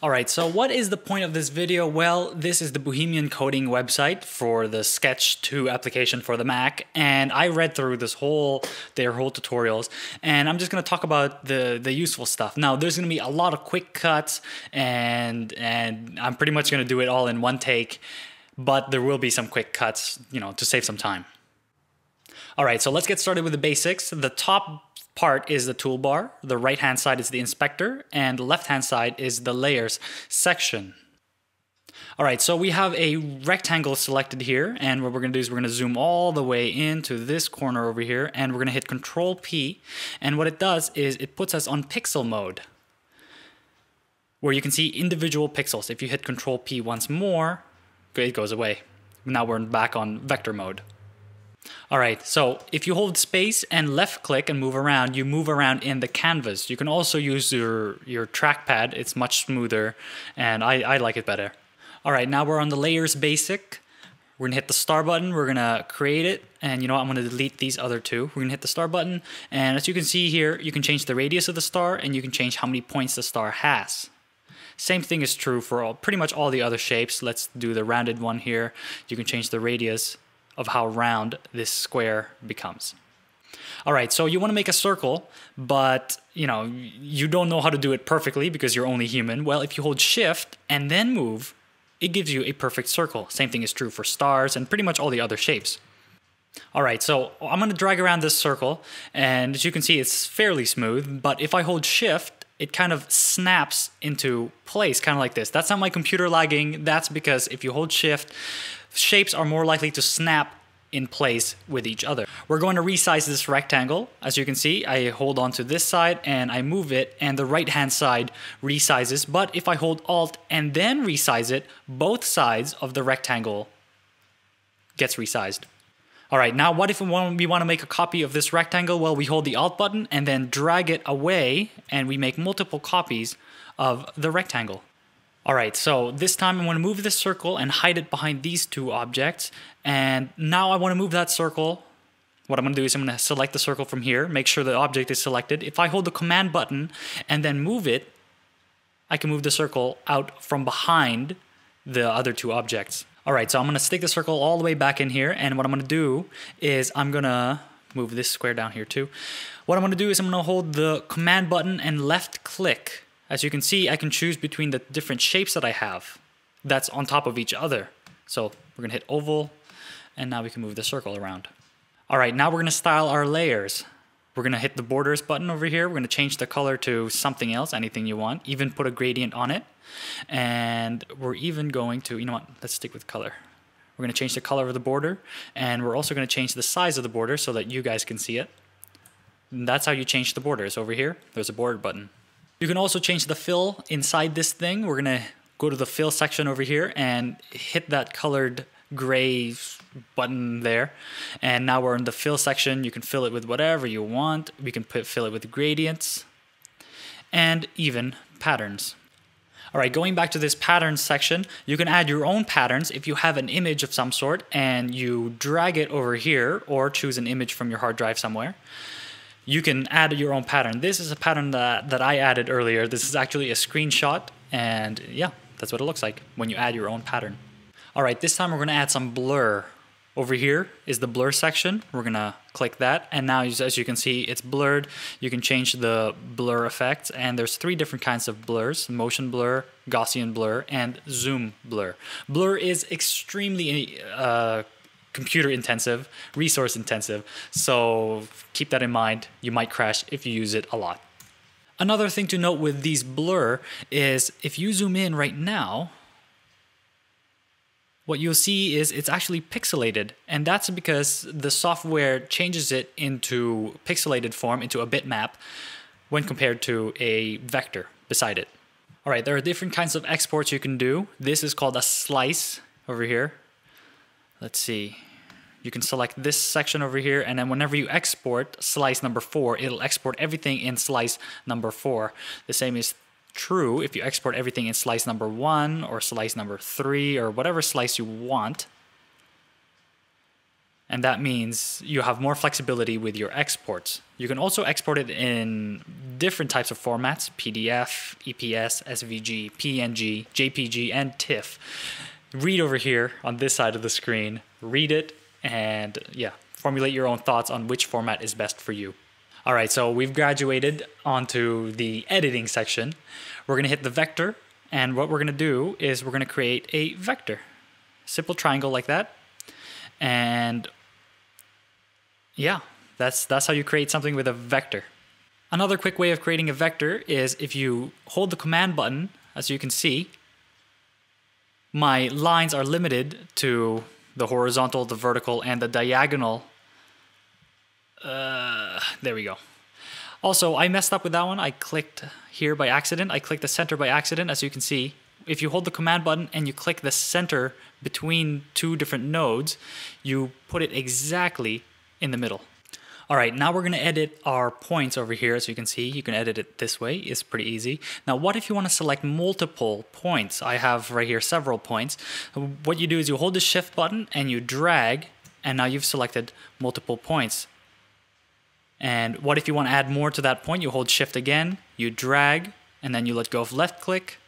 Alright, so what is the point of this video? Well, this is the Bohemian coding website for the Sketch 2 application for the Mac, and I read through their whole tutorials, and I'm just going to talk about the useful stuff. Now, there's going to be a lot of quick cuts, and I'm pretty much going to do it all in one take, but there will be some quick cuts, to save some time. Alright, so let's get started with the basics. The top part is the toolbar, the right hand side is the inspector, and the left hand side is the layers section. Alright, so we have a rectangle selected here, and what we're going to do is we're going to zoom all the way into this corner over here, and we're going to hit Control P, and what it does is it puts us on pixel mode, where you can see individual pixels. If you hit Control P once more, it goes away. Now we're back on vector mode. Alright, so if you hold space and left click and move around, you move around in the canvas. You can also use your trackpad, it's much smoother, and I like it better. Alright, now we're on the layers basic. We're gonna hit the star button, we're gonna create it, and you know what, I'm gonna delete these other two. We're gonna hit the star button, and as you can see here, you can change the radius of the star, and you can change how many points the star has. Same thing is true for pretty much all the other shapes. Let's do the rounded one here. You can change the radius of how round this square becomes. Alright, so you want to make a circle, but you don't know how to do it perfectly because you're only human. Well, if you hold shift and then move, it gives you a perfect circle. Same thing is true for stars and pretty much all the other shapes. Alright, so I'm going to drag around this circle, and as you can see it's fairly smooth, but if I hold shift, it kind of snaps into place, kind of like this. That's not my computer lagging, that's because if you hold shift, shapes are more likely to snap in place with each other. We're going to resize this rectangle. As you can see, I hold on to this side and I move it, and the right hand side resizes, but if I hold Alt and then resize it, both sides of the rectangle gets resized. Alright, now what if we want to make a copy of this rectangle? Well, we hold the Alt button and then drag it away, and we make multiple copies of the rectangle. Alright, so this time I want to move this circle and hide it behind these two objects, and now I want to move that circle. What I'm going to do is I'm going to select the circle from here, make sure the object is selected. If I hold the command button and then move it, I can move the circle out from behind the other two objects. Alright, so I'm going to stick the circle all the way back in here, and what I'm going to do is I'm going to move this square down here too. What I'm going to do is I'm going to hold the command button and left click. As you can see, I can choose between the different shapes that I have that's on top of each other. So we're going to hit oval, and now we can move the circle around. Alright, now we're going to style our layers. We're going to hit the borders button over here. We're going to change the color to something else, anything you want. Even put a gradient on it. And we're even going to, let's stick with color. We're going to change the color of the border, and we're also going to change the size of the border so that you guys can see it. And that's how you change the borders. Over here, there's a border button. You can also change the fill inside this thing. We're going to go to the fill section over here and hit that colored gray button there. And now we're in the fill section. You can fill it with whatever you want. We can fill it with gradients and even patterns. Alright, going back to this patterns section, you can add your own patterns if you have an image of some sort and you drag it over here, or choose an image from your hard drive somewhere. You can add your own pattern. This is a pattern that I added earlier. This is actually a screenshot, and yeah, that's what it looks like when you add your own pattern. Alright, this time we're going to add some blur. Over here is the blur section. We're going to click that, and now as you can see, it's blurred. You can change the blur effects, and there's 3 different kinds of blurs: motion blur, Gaussian blur, and zoom blur. Blur is extremely computer intensive, resource intensive, so keep that in mind. You might crash if you use it a lot. Another thing to note with these blur is if you zoom in right now, what you'll see is it's actually pixelated, and that's because the software changes it into pixelated form, into a bitmap, when compared to a vector beside it. Alright, there are different kinds of exports you can do. This is called a slice over here. Let's see. You can select this section over here, and then whenever you export slice number 4, it'll export everything in slice number 4. The same is true if you export everything in slice number 1 or slice number 3 or whatever slice you want. And that means you have more flexibility with your exports. You can also export it in different types of formats: PDF, EPS, SVG, PNG, JPG, and TIFF. Read over here on this side of the screen, read it, and yeah, formulate your own thoughts on which format is best for you. All right, so we've graduated onto the editing section. We're gonna hit the vector, and what we're gonna do is we're gonna create a vector. Simple triangle like that. And yeah, that's how you create something with a vector. Another quick way of creating a vector is if you hold the command button, as you can see, my lines are limited to the horizontal, the vertical, and the diagonal. There we go. Also, I messed up with that one. I clicked here by accident. I clicked the center by accident, as you can see. If you hold the command button and you click the center between two different nodes, you put it exactly in the middle. All right, now we're going to edit our points over here. As you can see, you can edit it this way. It's pretty easy. Now, what if you want to select multiple points? I have right here several points. What you do is you hold the shift button and you drag, and now you've selected multiple points. And what if you want to add more to that point? You hold shift again, you drag, and then you let go of left click,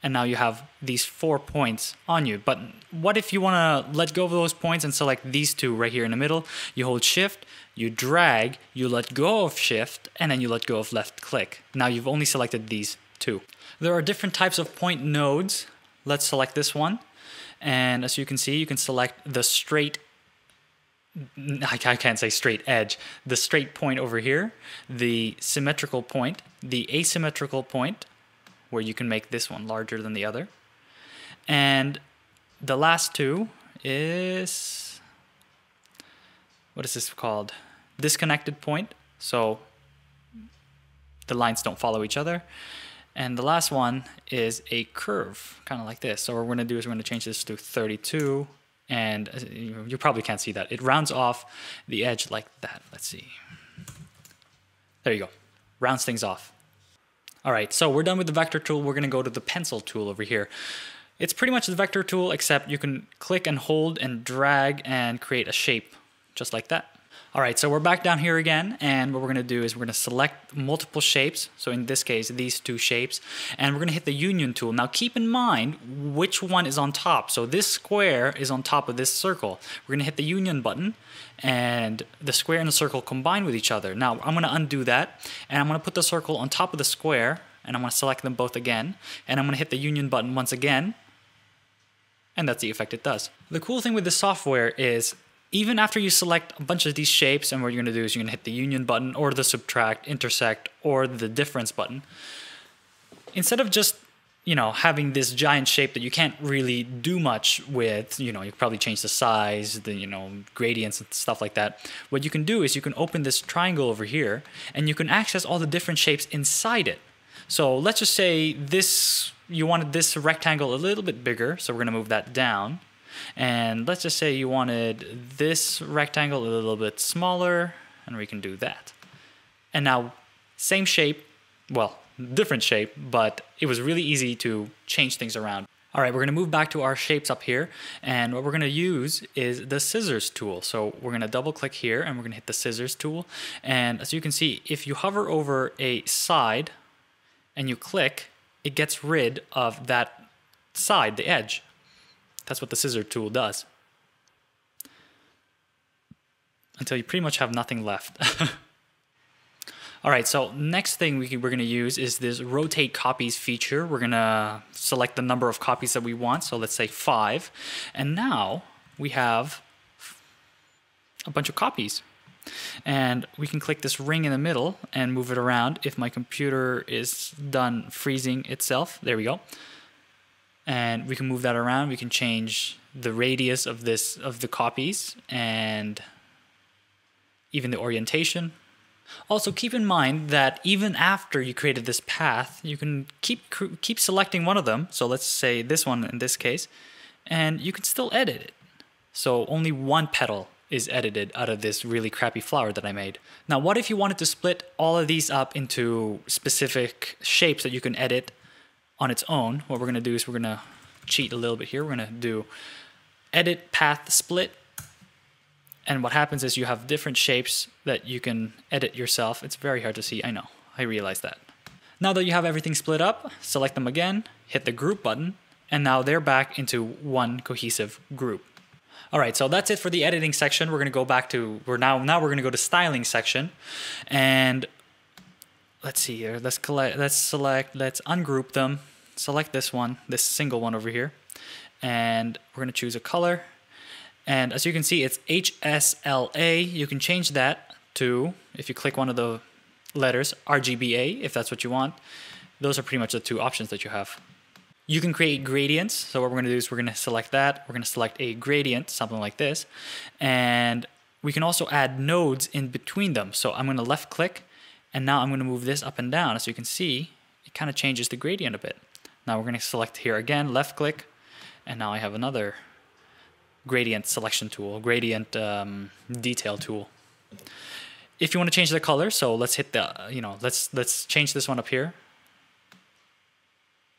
and now you have these 4 points on you. But what if you want to let go of those points and select these two right here in the middle? You hold shift, you drag, you let go of shift, and then you let go of left click. Now you've only selected these two. There are different types of point nodes. Let's select this one. And as you can see, you can select the straight, I can't say straight edge, the straight point over here, the symmetrical point, the asymmetrical point, where you can make this one larger than the other. And the last two is, what is this called? Disconnected point. So the lines don't follow each other. And the last one is a curve, kind of like this. So what we're going to do is we're going to change this to 32. And you probably can't see that. It rounds off the edge like that. Let's see. There you go. Rounds things off. All right, so we're done with the vector tool. We're going to go to the pencil tool over here. It's pretty much the vector tool, except you can click and hold and drag and create a shape, just like that. All right, so we're back down here again, and what we're going to do is we're going to select multiple shapes. So in this case, these two shapes, and we're going to hit the union tool. Now keep in mind which one is on top. So this square is on top of this circle. We're going to hit the union button, and the square and the circle combine with each other. Now I'm going to undo that, and I'm going to put the circle on top of the square, and I'm going to select them both again, and I'm going to hit the union button once again, and that's the effect it does. The cool thing with this software is even after you select a bunch of these shapes, and what you're going to do is you're going to hit the union button or the subtract, intersect, or the difference button. Instead of just, having this giant shape that you can't really do much with, you could probably change the size, the, gradients and stuff like that. What you can do is you can open this triangle over here, and you can access all the different shapes inside it. So let's just say you wanted this rectangle a little bit bigger, so we're going to move that down. And let's just say you wanted this rectangle a little bit smaller, and we can do that. And now, same shape, well, different shape, but it was really easy to change things around. All right, we're going to move back to our shapes up here, and what we're going to use is the scissors tool. So we're going to double click here, and we're going to hit the scissors tool. And as you can see, if you hover over a side and you click, it gets rid of that side, the edge. That's what the scissor tool does. Until you pretty much have nothing left. All right, so next thing we're going to use is this rotate copies feature. We're going to select the number of copies that we want. So let's say 5. And now we have a bunch of copies. And we can click this ring in the middle and move it around if my computer is done freezing itself. There we go. And we can move that around. We can change the radius of the copies and even the orientation. Also, keep in mind that even after you created this path, you can keep selecting one of them. So let's say this one in this case, and you can still edit it. So only one petal is edited out of this really crappy flower that I made. Now, what if you wanted to split all of these up into specific shapes that you can edit on its own? What we're going to do is we're going to cheat a little bit here. We're going to do edit path split, And what happens is you have different shapes that you can edit yourself. It's very hard to see, I know, I realize that. Now that you have everything split up, select them again, hit the group button, and now they're back into one cohesive group. All right, so that's it for the editing section. We're gonna go back to, now we're gonna go to styling section. And let's see here, let's ungroup them. Select this one, this single one over here. And we're gonna choose a color. And as you can see, it's HSLA. You can change that to, if you click one of the letters, RGBA, if that's what you want. Those are pretty much the two options that you have. You can create gradients. So what we're going to do is we're going to select that. We're going to select a gradient, something like this. And we can also add nodes in between them. So I'm going to left click, and now I'm going to move this up and down. As you can see, it kind of changes the gradient a bit. Now we're going to select here again, left click, and now I have another gradient selection tool, gradient detail tool. If you want to change the color, so let's hit the, let's change this one up here.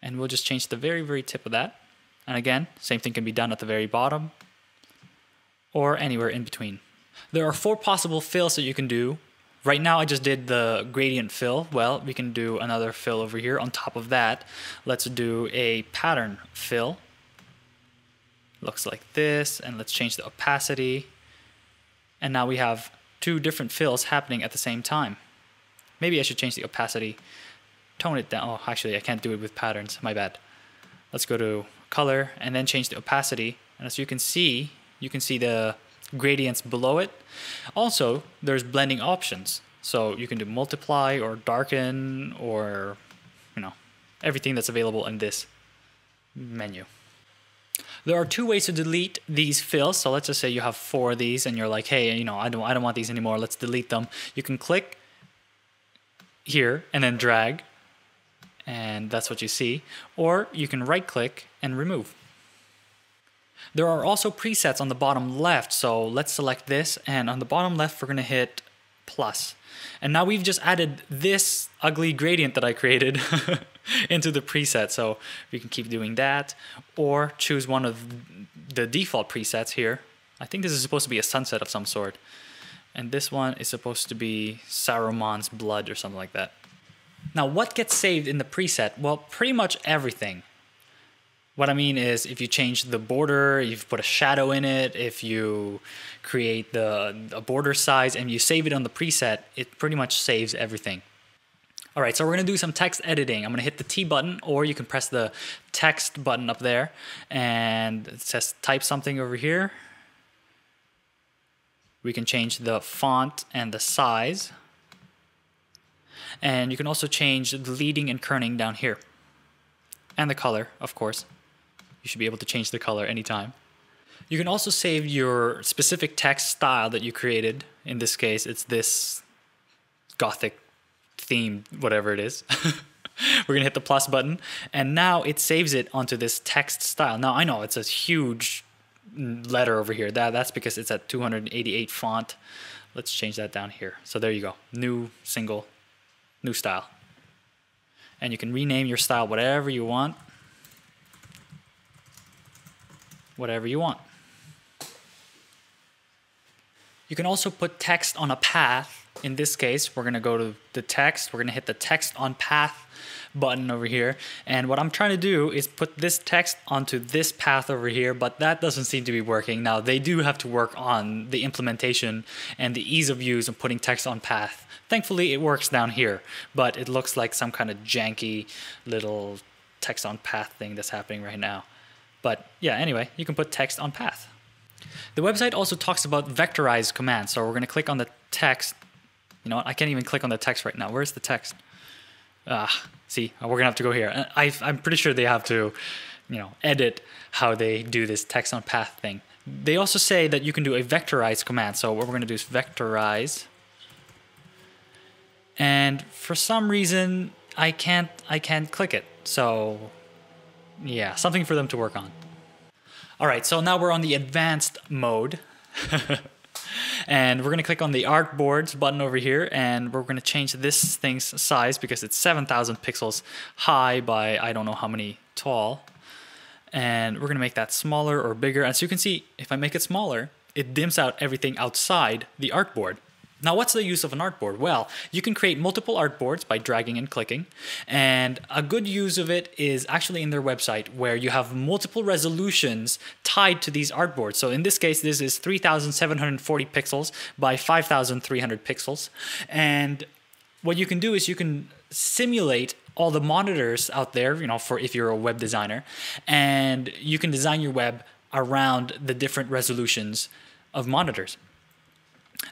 And we'll just change the very, very tip of that. And again, same thing can be done at the very bottom or anywhere in between. There are 4 possible fills that you can do. Right now I just did the gradient fill. Well, we can do another fill over here on top of that. Let's do a pattern fill. Looks like this, and let's change the opacity. And now we have 2 different fills happening at the same time. Maybe I should change the opacity, tone it down. Oh, actually I can't do it with patterns, my bad. Let's go to color and then change the opacity. And as you can see the gradients below it. Also, there's blending options. So you can do multiply or darken or, everything that's available in this menu. There are 2 ways to delete these fills. So let's just say you have 4 of these and you're like, hey, I don't want these anymore. Let's delete them. You can click here and then drag, and that's what you see. Or you can right click and remove. There are also presets on the bottom left. So let's select this, and on the bottom left, we're gonna hit plus. And now we've just added this ugly gradient that I created into the preset. So we can keep doing that, or choose one of the default presets here. I think this is supposed to be a sunset of some sort. And this one is supposed to be Saruman's blood or something like that. Now, what gets saved in the preset? Well, pretty much everything. What I mean is, if you change the border, you've put a shadow in it, if you create a border size and you save it on the preset, it pretty much saves everything. All right, so we're gonna do some text editing. I'm gonna hit the T button, or you can press the text button up there, and it says type something over here. We can change the font and the size. And you can also change the leading and kerning down here. And the color, of course. You should be able to change the color anytime. You can also save your specific text style that you created. In this case, it's this Gothic theme, whatever it is. We're gonna hit the plus button, and now it saves it onto this text style. Now I know it's a huge letter over here. That's because it's at 288 font. Let's change that down here. So there you go. New single, new style. And you can rename your style whatever you want. Whatever you want. You can also put text on a path. In this case, we're going to go to the text. We're going to hit the text on path button over here. And what I'm trying to do is put this text onto this path over here, but that doesn't seem to be working. Now, they do have to work on the implementation and the ease of use of putting text on path. Thankfully, it works down here, but it looks like some kind of janky little text on path thing that's happening right now. But yeah, anyway, you can put text on path. The website also talks about vectorize commands. So we're going to click on the text. You know what? I can't even click on the text right now. Where's the text? See, we're going to have to go here. I'm pretty sure they have to, edit how they do this text on path thing. They also say that you can do a vectorize command. So what we're going to do is vectorize. And for some reason, I can't click it. So yeah, something for them to work on. All right, so now we're on the advanced mode. And we're going to click on the artboards button over here, and we're going to change this thing's size because it's 7,000 pixels high by I don't know how many tall. And we're going to make that smaller or bigger. As you can see, if I make it smaller, it dims out everything outside the artboard. Now, what's the use of an artboard? Well, you can create multiple artboards by dragging and clicking, and a good use of it is actually in their website where you have multiple resolutions tied to these artboards. So in this case, this is 3,740 pixels by 5,300 pixels. And what you can do is you can simulate all the monitors out there, for if you're a web designer, and you can design your web around the different resolutions of monitors.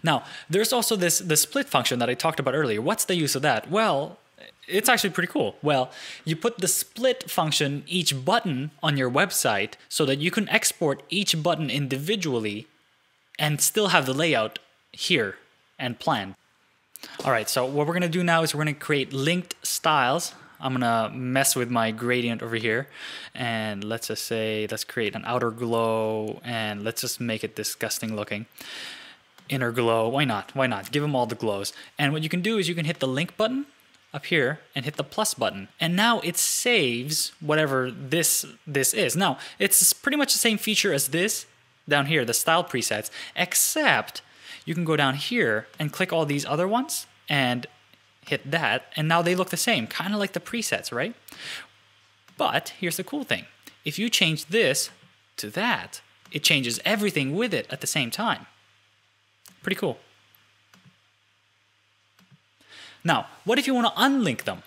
Now, there's also the split function that I talked about earlier. What's the use of that? Well, it's actually pretty cool. Well, you put the split function each button on your website so that you can export each button individually and still have the layout here and planned. All right, so what we're going to do now is we're going to create linked styles. I'm going to mess with my gradient over here. And let's just say, let's create an outer glow, and let's just make it disgusting looking. Inner glow, why not? Why not? Give them all the glows. And what you can do is you can hit the link button up here and hit the plus button. And now it saves whatever this is. Now, it's pretty much the same feature as this down here, the style presets, except you can go down here and click all these other ones and hit that, and now they look the same, kind of like the presets, right? But here's the cool thing. If you change this to that, it changes everything with it at the same time. Pretty cool. Now, what if you want to unlink them?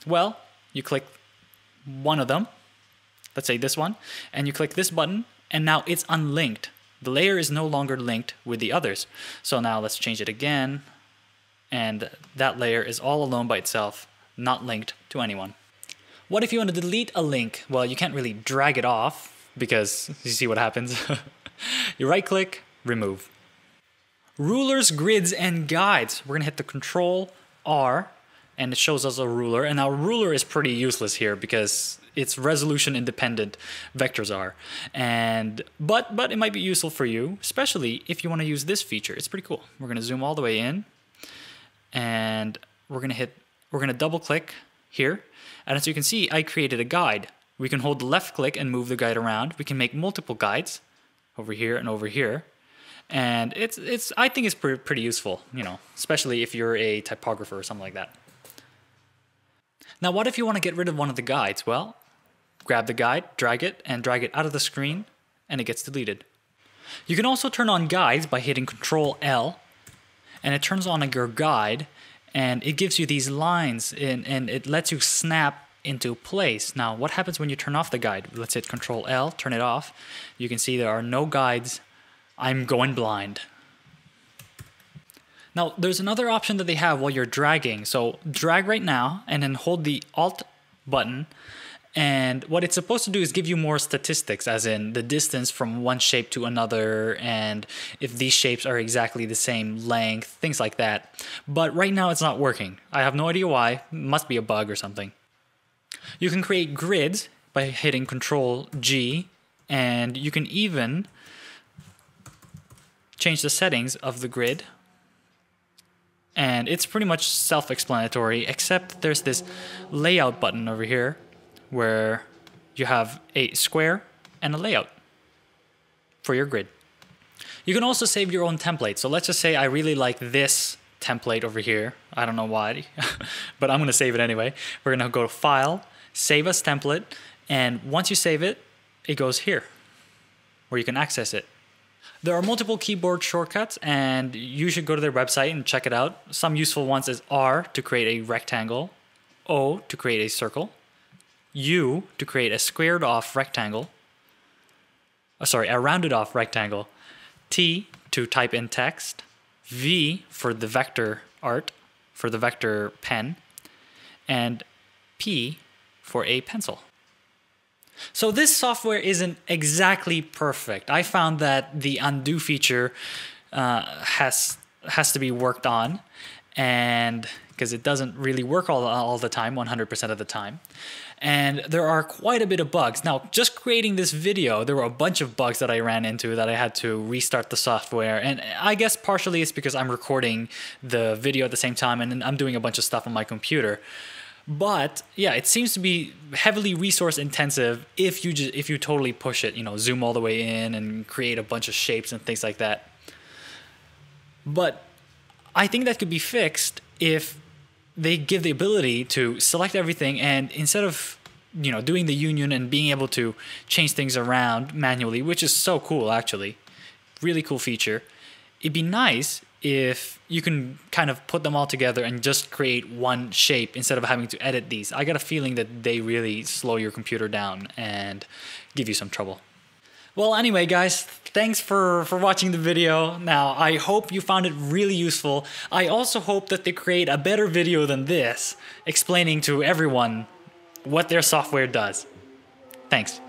Well, you click one of them, let's say this one, and you click this button, and now it's unlinked. The layer is no longer linked with the others. So now let's change it again, and that layer is all alone by itself, not linked to anyone. What if you want to delete a link? Well, you can't really drag it off because you see what happens. You right click, remove. Rulers, grids, and guides. We're gonna hit the Control R, and it shows us a ruler. And now ruler is pretty useless here because it's resolution independent, vectors are. But it might be useful for you, especially if you want to use this feature. It's pretty cool. We're gonna zoom all the way in, and we're gonna double click here. And as you can see, I created a guide. We can hold the left click and move the guide around. We can make multiple guides over here and over here. And I think it's pretty useful, especially if you're a typographer or something like that. Now, what if you want to get rid of one of the guides? Well, grab the guide, drag it out of the screen, and it gets deleted. You can also turn on guides by hitting Control L, and it turns on your guide, and it gives you these lines, and it lets you snap into place. Now, what happens when you turn off the guide? Let's hit Control L, turn it off. You can see there are no guides. I'm going blind. Now, there's another option that they have while you're dragging. So drag right now and then hold the Alt button. And what it's supposed to do is give you more statistics, as in the distance from one shape to another, and if these shapes are exactly the same length, things like that. But right now it's not working. I have no idea why. It must be a bug or something. You can create grids by hitting Control G, and you can even change the settings of the grid, and it's pretty much self-explanatory, except there's this layout button over here where you have a square and a layout for your grid. You can also save your own template. So let's just say I really like this template over here. I don't know why, but I'm going to save it anyway. We're going to go to File, Save as Template, and once you save it, it goes here where you can access it. There are multiple keyboard shortcuts, and you should go to their website and check it out. Some useful ones is R to create a rectangle, O to create a circle, U to create a squared off rectangle, a rounded off rectangle, T to type in text, V for the vector art, for the vector pen, and P for a pencil. So this software isn't exactly perfect. I found that the undo feature has to be worked on, and because it doesn't really work all the time, 100% of the time. And there are quite a bit of bugs. Now, just creating this video, there were a bunch of bugs that I ran into that I had to restart the software. And I guess partially it's because I'm recording the video at the same time and I'm doing a bunch of stuff on my computer. But yeah, it seems to be heavily resource intensive if you totally push it, zoom all the way in and create a bunch of shapes and things like that. But I think that could be fixed if they give the ability to select everything, and instead of doing the union and being able to change things around manually, which is so cool actually, really cool feature, it'd be nice if you can kind of put them all together and just create one shape instead of having to edit these. I got a feeling that they really slow your computer down and give you some trouble. Well, anyway, guys, thanks for watching the video. Now, I hope you found it really useful. I also hope that they create a better video than this, explaining to everyone what their software does. Thanks.